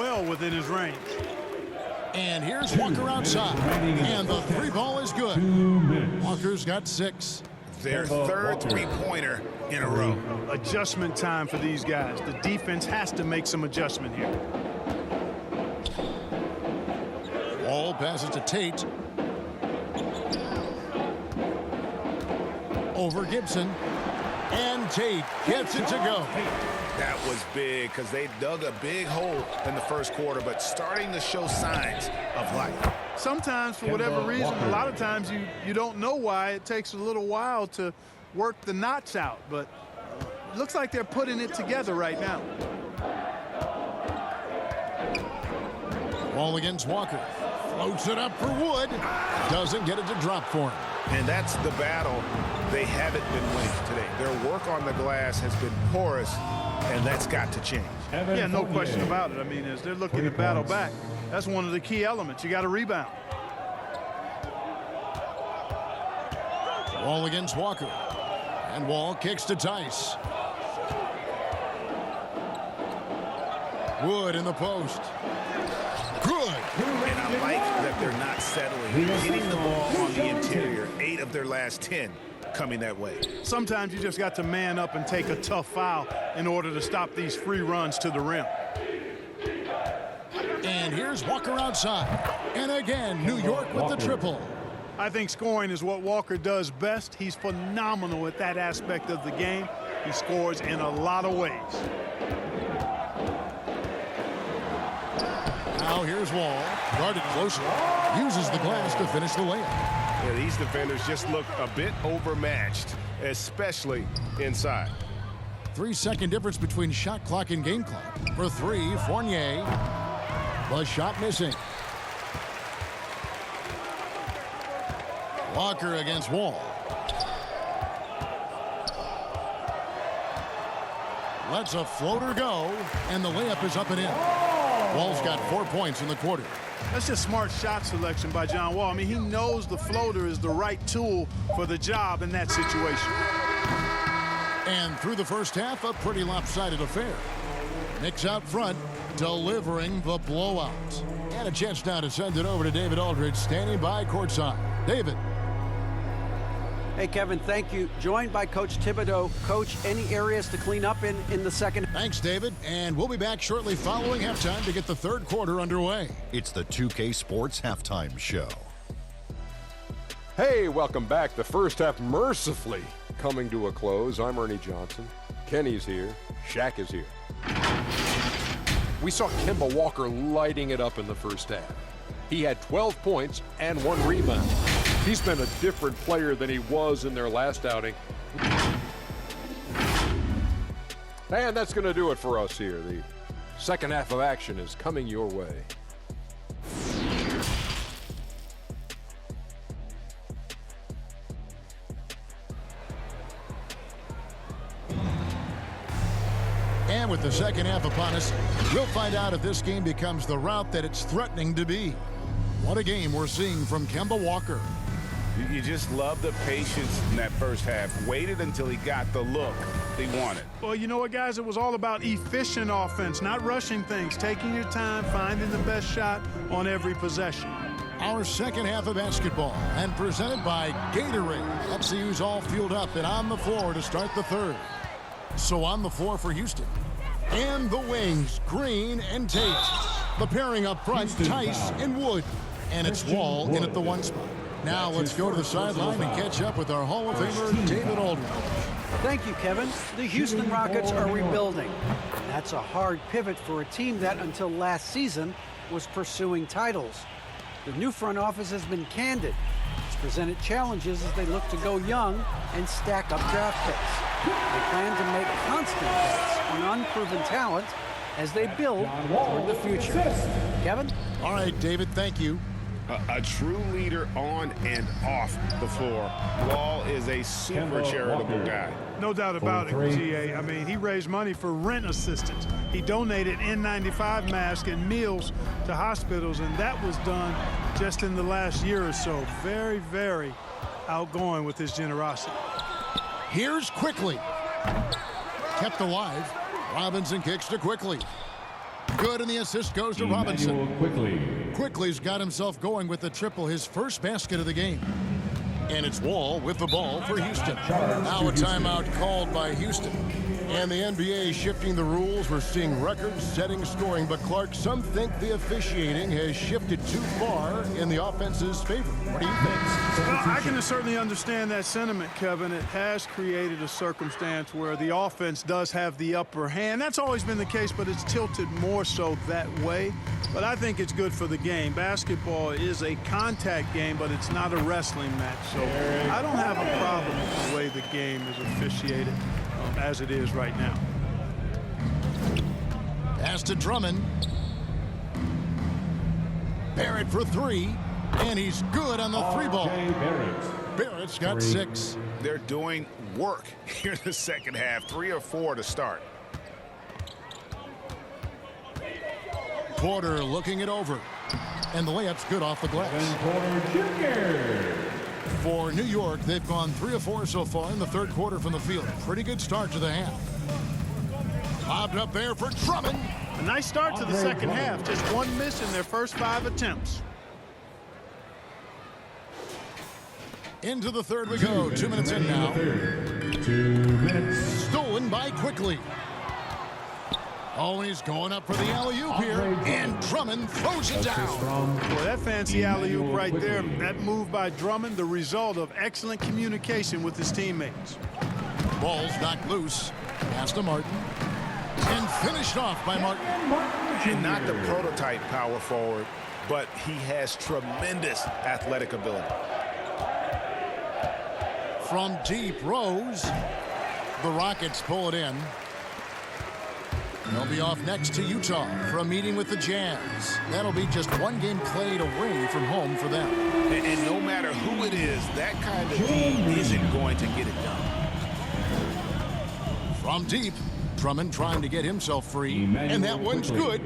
well within his range. And here's Walker outside. And the three ball is good. Walker's got 6. Their third three-pointer in a row. Adjustment time for these guys. The defense has to make some adjustment here. Wall passes to Tate. Over Gibson. And Tate gets it to go. That was big because they dug a big hole in the first quarter, but starting to show signs of life. Sometimes, for whatever reason, a lot of times you don't know why. It takes a little while to work the knots out, but it looks like they're putting it together right now. Ball against Walker. Floats it up for Wood. Doesn't get it to drop for him. And that's the battle they haven't been winning today. Their work on the glass has been porous, and that's got to change. Yeah, no question about it. I mean, as they're looking to battle back, that's one of the key elements. You got to rebound. Wall against Walker. And Wall kicks to Tice. Wood in the post. Good. And I like that they're not settling. Hitting the ball on the interior. 8 of their last 10 coming that way. Sometimes you just got to man up and take a tough foul in order to stop these free runs to the rim. And here's Walker outside. And again, New York with the triple. I think scoring is what Walker does best. He's phenomenal at that aspect of the game. He scores in a lot of ways. Now here's Wall. Guarded closely. Uses the glass to finish the layup. Yeah, these defenders just look a bit overmatched, especially inside. 3-second difference between shot clock and game clock. For 3, Fournier. The shot missing. Walker against Wall. Lets a floater go, and the layup is up and in. Wall's got 4 points in the quarter. That's just smart shot selection by John Wall. I mean, he knows the floater is the right tool for the job in that situation. And through the first half, a pretty lopsided affair. Knicks out front, delivering the blowout. And a chance now to send it over to David Aldridge, standing by courtside. David. Hey, Kevin, thank you. Joined by Coach Thibodeau. Coach, any areas to clean up in the second? Thanks, David. And we'll be back shortly following halftime to get the third quarter underway. It's the 2K Sports Halftime Show. Hey, welcome back. The first half mercifully coming to a close. I'm Ernie Johnson. Kenny's here. Shaq is here. We saw Kemba Walker lighting it up in the first half. He had 12 points and 1 rebound. He's been a different player than he was in their last outing. And that's going to do it for us here. The second half of action is coming your way. And with the second half upon us, we'll find out if this game becomes the route that it's threatening to be. What a game we're seeing from Kemba Walker. You just love the patience in that first half. Waited until he got the look he wanted. Well, you know what, guys? It was all about efficient offense, not rushing things, taking your time, finding the best shot on every possession. Our second half of basketball, and presented by Gatorade. FCU's all fueled up and on the floor to start the third. So on the floor for Houston. And the wings, Green and Tate. The pairing up front, Tice and Wood. And it's Wall in at the 1 spot. Now let's go to the sideline and catch up with our Hall of Famer, David Aldridge. Thank you, Kevin. The Houston Rockets are rebuilding. That's a hard pivot for a team that, until last season, was pursuing titles. The new front office has been candid. It's presented challenges as they look to go young and stack up draft picks. They plan to make constant bets on unproven talent as they build toward the future. Kevin? All right, David, thank you. A true leader on and off the floor. Wall is a super charitable guy. No doubt about it, GA. I mean, he raised money for rent assistance. He donated N95 masks and meals to hospitals, and that was done just in the last year or so. Very, very outgoing with his generosity. Here's Quickly. Kept alive. Robinson kicks to Quickly. good, and the assist goes to Robinson. Quickly's got himself going with the triple, his first basket of the game. And it's Wall with the ball for Houston. Now a timeout called by Houston. And the NBA shifting the rules. We're seeing record-setting scoring. But, Clark, some think the officiating has shifted too far in the offense's favor. What do you think? Well, I can certainly understand that sentiment, Kevin. It has created a circumstance where the offense does have the upper hand. That's always been the case, but it's tilted more so that way. But I think it's good for the game. Basketball is a contact game, but it's not a wrestling match. So I don't have a problem with the way the game is officiated as it is right now. Pass to Drummond. Barrett for three, and he's good on the three ball. Barrett's got 6. They're doing work here in the second half. 3 or 4 to start. Porter looking it over, and the layup's good off the glass. For New York, they've gone 3 of 4 so far in the third quarter from the field. Pretty good start to the half. Lobbed up there for Drummond. A nice start to the second half. Just 1 miss in their first 5 attempts. Into the third we go. 2 minutes in now. 2 minutes. Stolen by Quickly. Oh, and he's going up for the alley-oop here. And Drummond throws it down. Boy, that fancy alley-oop right there, that move by Drummond, the result of excellent communication with his teammates. Ball's knocked loose. Pass to Martin. And finished off by Martin. And not the prototype power forward, but he has tremendous athletic ability. From deep, Rose. The Rockets pull it in. They'll be off next to Utah for a meeting with the Jazz. That'll be just 1 game played away from home for them. And no matter who it is, that kind of team isn't going to get it done. From deep, Drummond trying to get himself free. And that one's good.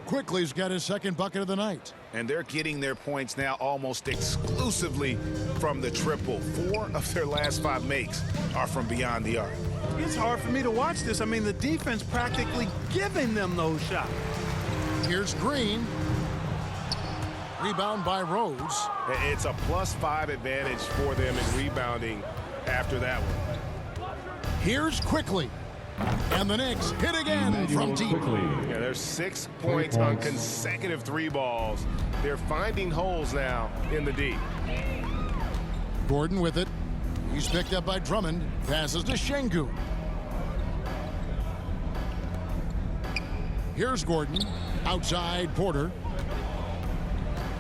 Quickly's got his second bucket of the night. And they're getting their points now almost exclusively from the triple. 4 of their last 5 makes are from beyond the arc. It's hard for me to watch this. I mean, the defense practically giving them those shots. Here's Green. Rebound by Rose. It's a +5 advantage for them in rebounding after that one. Here's Quickly. And the Knicks hit again from deep. Yeah, there's 6 points on consecutive 3 balls. They're finding holes now in the D. Gordon with it. He's picked up by Drummond. Passes to Şengün. Here's Gordon. Outside Porter.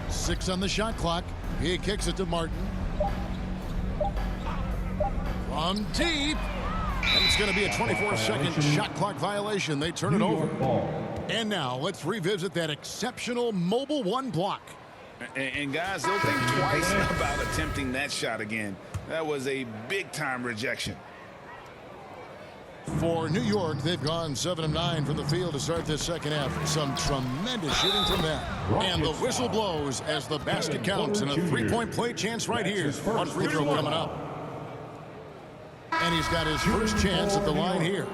6 on the shot clock. He kicks it to Martin. From deep. And it's going to be a 24-second shot clock violation. They turn it over. And now let's revisit that exceptional mobile 1 block. And guys, they'll think twice about attempting that shot again. That was a big-time rejection. For New York, they've gone 7 of 9 from the field to start this second half. Some tremendous shooting from them. And the whistle blows as the basket counts. And a 3-point play chance right here on free throw coming up. And he's got his first chance at the line here.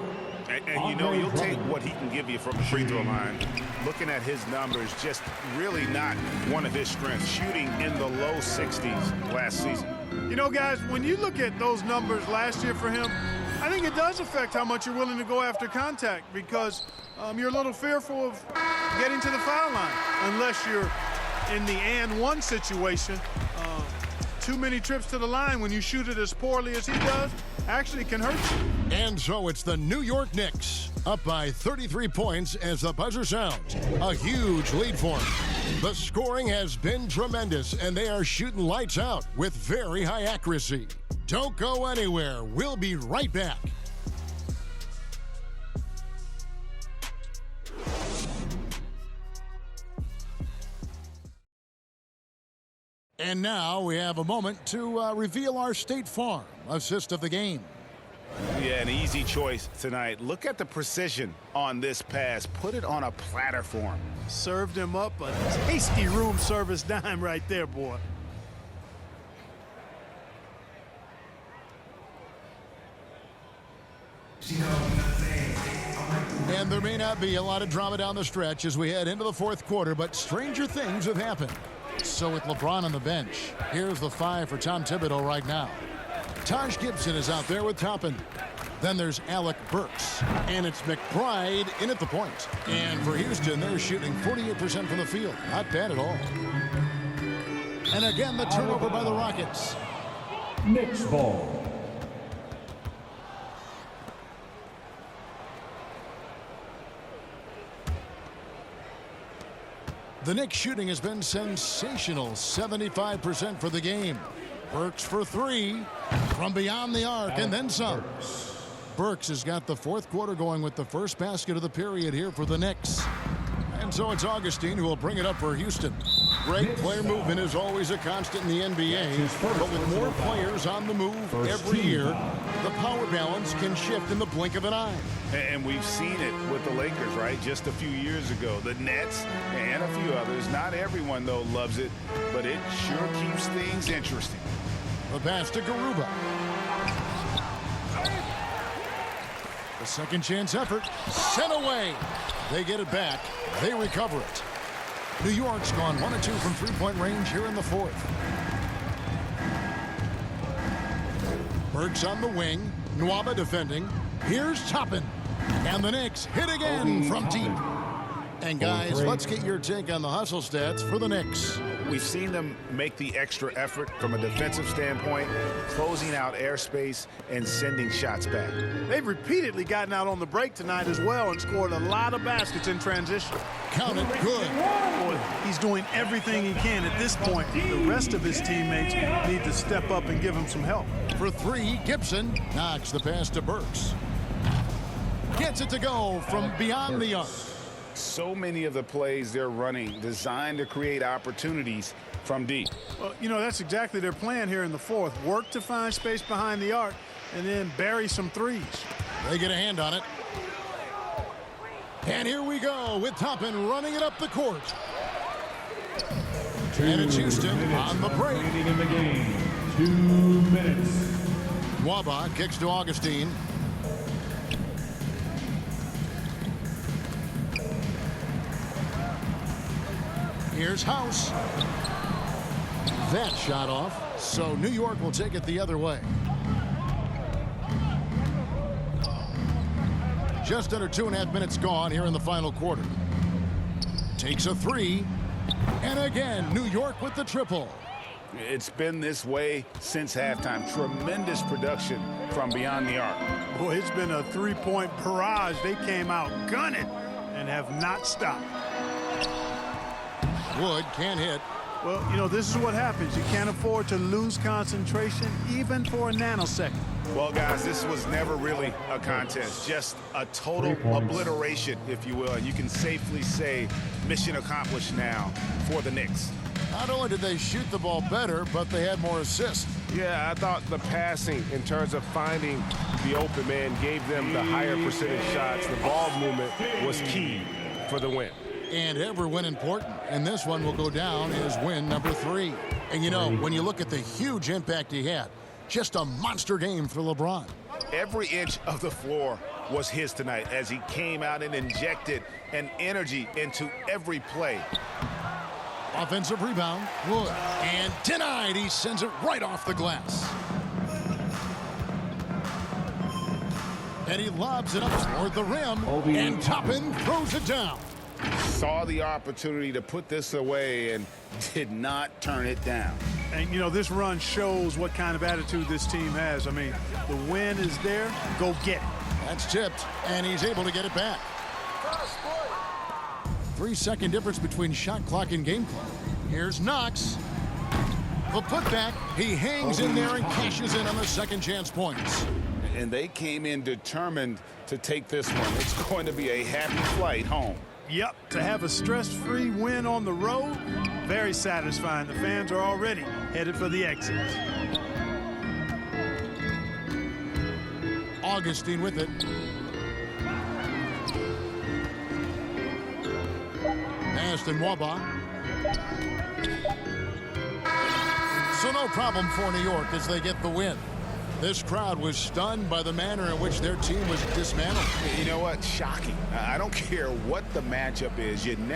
And you know, you'll take what he can give you from the free throw line. Looking at his numbers, just really not one of his strengths. Shooting in the low 60s last season. You know, guys, when you look at those numbers last year for him, I think it does affect how much you're willing to go after contact because you're a little fearful of getting to the foul line unless you're in the and one situation. Too many trips to the line when you shoot it as poorly as he does actually can hurt you. And so it's the New York Knicks up by 33 points as the buzzer sounds. A huge lead for them. The scoring has been tremendous, and they are shooting lights out with very high accuracy. Don't go anywhere. We'll be right back. And now we have a moment to reveal our State Farm assist of the game. Yeah, an easy choice tonight. Look at the precision on this pass. Put it on a platter for him. Served him up a tasty room service dime right there, boy. And there may not be a lot of drama down the stretch as we head into the fourth quarter, but stranger things have happened. So with LeBron on the bench, here's the 5 for Tom Thibodeau right now. Taj Gibson is out there with Toppin. Then there's Alec Burks. And it's McBride in at the point. And for Houston, they're shooting 48% from the field. Not bad at all. And again, the turnover by the Rockets. Knicks ball. The Knicks shooting has been sensational. 75% for the game. Burks for 3 from beyond the arc and then some. Burks has got the fourth quarter going with the first basket of the period here for the Knicks. And so it's Augustine who will bring it up for Houston. Great player movement is always a constant in the NBA, but with more players on the move every year, the power balance can shift in the blink of an eye. And we've seen it with the Lakers, right? Just a few years ago. The Nets and a few others. Not everyone, though, loves it, but it sure keeps things interesting. The pass to Garuba. The second chance effort sent away. They get it back. They recover it. New York's gone 1 of 2 from three-point range here in the fourth. Burks on the wing. Nwaba defending. Here's Toppin. And the Knicks hit again from deep. And guys, let's get your take on the hustle stats for the Knicks. We've seen them make the extra effort from a defensive standpoint, closing out airspace and sending shots back. They've repeatedly gotten out on the break tonight as well and scored a lot of baskets in transition. Count it good. Boy, he's doing everything he can at this point. The rest of his teammates need to step up and give him some help. For 3, Gibson knocks the pass to Burks. Gets it to go from beyond the arc. So many of the plays they're running designed to create opportunities from deep. Well, you know, that's exactly their plan here in the fourth. Work to find space behind the arc and then bury some threes. They get a hand on it. And here we go with Toppin running it up the court. And it's Houston on the break. Remaining in the game. 2 minutes. Nwaba kicks to Augustine. Here's House. That shot off, so New York will take it the other way. Just under 2.5 minutes gone here in the final quarter. Takes a 3, and again, New York with the triple. It's been this way since halftime. Tremendous production from beyond the arc. Boy, it's been a three-point barrage. They came out gunning and have not stopped. Wood can't hit. Well, you know, this is what happens. You can't afford to lose concentration even for a nanosecond. Well, guys, this was never really a contest. Just a total obliteration, if you will. And you can safely say mission accomplished now for the Knicks. Not only did they shoot the ball better, but they had more assists. Yeah, I thought the passing in terms of finding the open man gave them the higher percentage shots. The ball movement was key for the win. And every win important, and this one will go down as win number 3. And you know, when you look at the huge impact he had, just a monster game for LeBron. Every inch of the floor was his tonight as he came out and injected an energy into every play. Offensive rebound, Wood, and denied. He sends it right off the glass. And he lobs it up toward the rim, and Toppin throws it down. Saw the opportunity to put this away and did not turn it down. And, you know, this run shows what kind of attitude this team has. I mean, the win is there. Go get it. That's tipped, and he's able to get it back. 3-second difference between shot clock and game clock. Here's Knox. The putback. He hangs in there and cashes in on the second chance points. And they came in determined to take this one. It's going to be a happy flight home. Yep, to have a stress-free win on the road, very satisfying. The fans are already headed for the exit. Augustine with it. Aston Nwaba. So no problem for New York as they get the win. This crowd was stunned by the manner in which their team was dismantled. You know what? Shocking. I don't care what the matchup is. You never